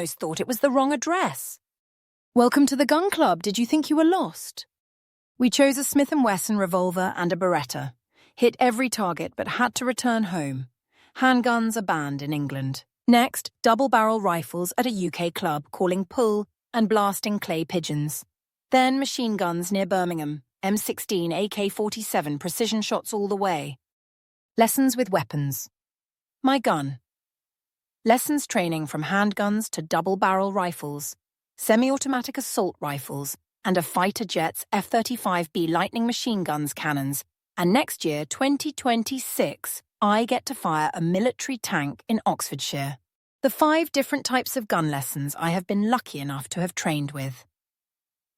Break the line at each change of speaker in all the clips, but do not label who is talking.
almost thought it was the wrong address. Welcome to the gun club. Did you think you were lost? We chose a Smith & Wesson revolver and a Beretta. Hit every target but had to return home. Handguns are banned in England. Next, double-barrel rifles at a UK club calling pull and blasting clay pigeons. Then machine guns near Birmingham, M16, AK-47, precision shots all the way. Lessons with weapons. My gun. Lessons training from handguns to double-barrel rifles, semi-automatic assault rifles, and a fighter jet's F-35B Lightning machine guns cannons. And next year, 2026, I get to fire a military tank in Oxfordshire. The 5 different types of gun lessons I have been lucky enough to have trained with.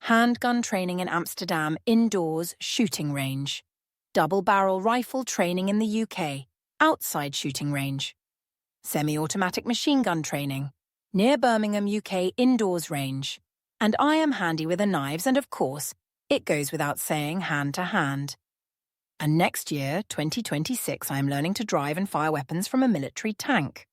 Handgun training in Amsterdam indoors shooting range. Double-barrel rifle training in the UK, outside shooting range. Semi-automatic machine gun training, near Birmingham, UK indoors range. And I am handy with the knives and, of course, it goes without saying, hand-to-hand. And next year, 2026, I am learning to drive and fire weapons from a military tank.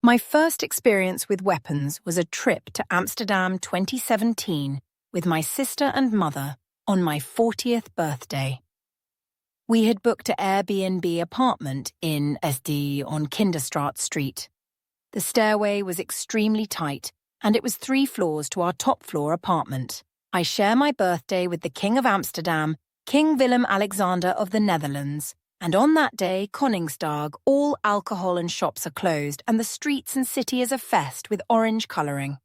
My first experience with weapons was a trip to Amsterdam 2017 with my sister and mother on my 40th birthday. We had booked an Airbnb apartment in SD on Kinderstraat Street. The stairway was extremely tight, and it was 3 floors to our top-floor apartment. I share my birthday with the King of Amsterdam, King Willem-Alexander of the Netherlands, and on that day, Koningsdag, all alcohol and shops are closed, and the streets and city is a fest with orange colouring.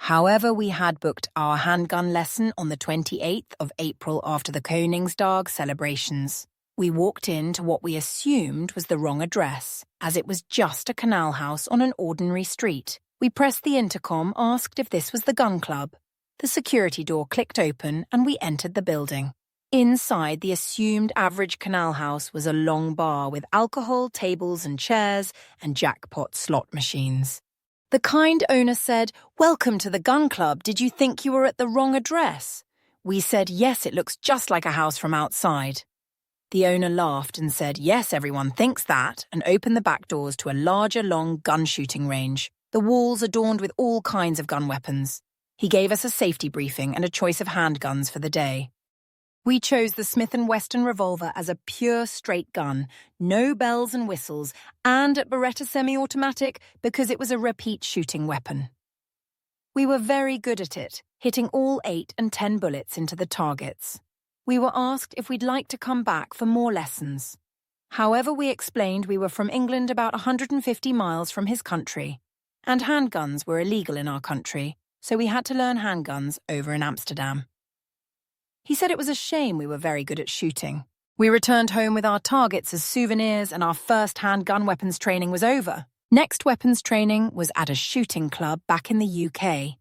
However, we had booked our handgun lesson on the 28th of April after the Koningsdag celebrations. We walked into what we assumed was the wrong address, as it was just a canal house on an ordinary street. We pressed the intercom, asked if this was the gun club. The security door clicked open and we entered the building. Inside the assumed average canal house was a long bar with alcohol, tables and chairs, and jackpot slot machines. The kind owner said, "Welcome to the gun club. Did you think you were at the wrong address?" We said, "Yes, it looks just like a house from outside." The owner laughed and said, "Yes, everyone thinks that," and opened the back doors to a larger, long gun shooting range, the walls adorned with all kinds of gun weapons. He gave us a safety briefing and a choice of handguns for the day. We chose the Smith & Wesson revolver as a pure straight gun, no bells and whistles, and at Beretta semi-automatic because it was a repeat shooting weapon. We were very good at it, hitting all 8 and 10 bullets into the targets. We were asked if we'd like to come back for more lessons. However, we explained we were from England about 150 miles from his country, and handguns were illegal in our country, so we had to learn handguns over in Amsterdam. He said it was a shame we were very good at shooting. We returned home with our targets as souvenirs and our first-hand gun weapons training was over. Next weapons training was at a shooting club back in the UK.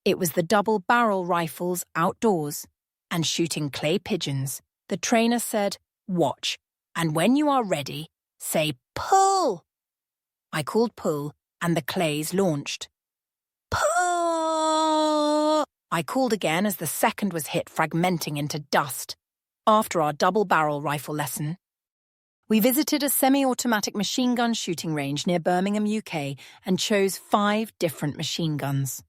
It was the double-barrel rifles outdoors and shooting clay pigeons. The trainer said, "Watch, and when you are ready, say pull." I called pull and the clays launched. Pull! I called again as the second was hit, fragmenting into dust. After our double-barrel rifle lesson, we visited a semi-automatic machine gun shooting range near Birmingham, UK, and chose 5 different machine guns.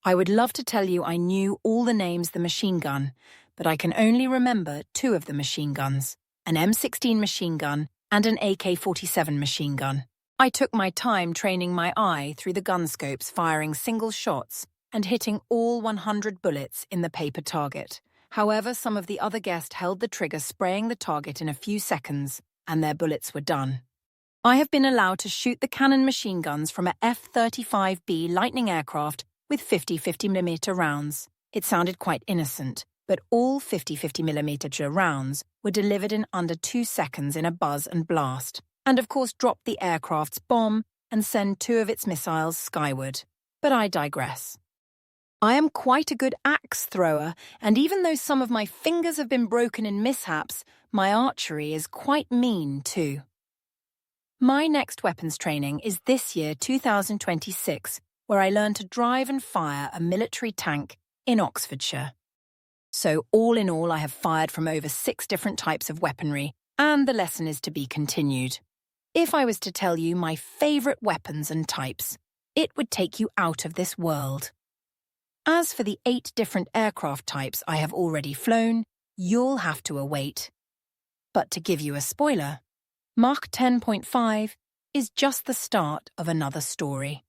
I would love to tell you I knew all the names of the machine gun, but I can only remember 2 of the machine guns, an M16 machine gun and an AK-47 machine gun. I took my time training my eye through the gun scopes, firing single shots and hitting all 100 bullets in the paper target. However, some of the other guests held the trigger, spraying the target in a few seconds, and their bullets were done. I have been allowed to shoot the cannon machine guns from a F-35B Lightning aircraft with 50-50mm rounds. It sounded quite innocent, but all 50-50mm rounds were delivered in under 2 seconds in a buzz and blast, and of course drop the aircraft's bomb and send 2 of its missiles skyward. But I digress. I am quite a good axe thrower, and even though some of my fingers have been broken in mishaps, my archery is quite mean too. My next weapons training is this year, 2026, where I learn to drive and fire a military tank in Oxfordshire. So all in all, I have fired from over 6 different types of weaponry, and the lesson is to be continued. If I was to tell you my favourite weapons and types, It would take you out of this world. As for the 8 different aircraft types I have already flown, you'll have to await. But to give you a spoiler, Mach 10.5 is just the start of another story.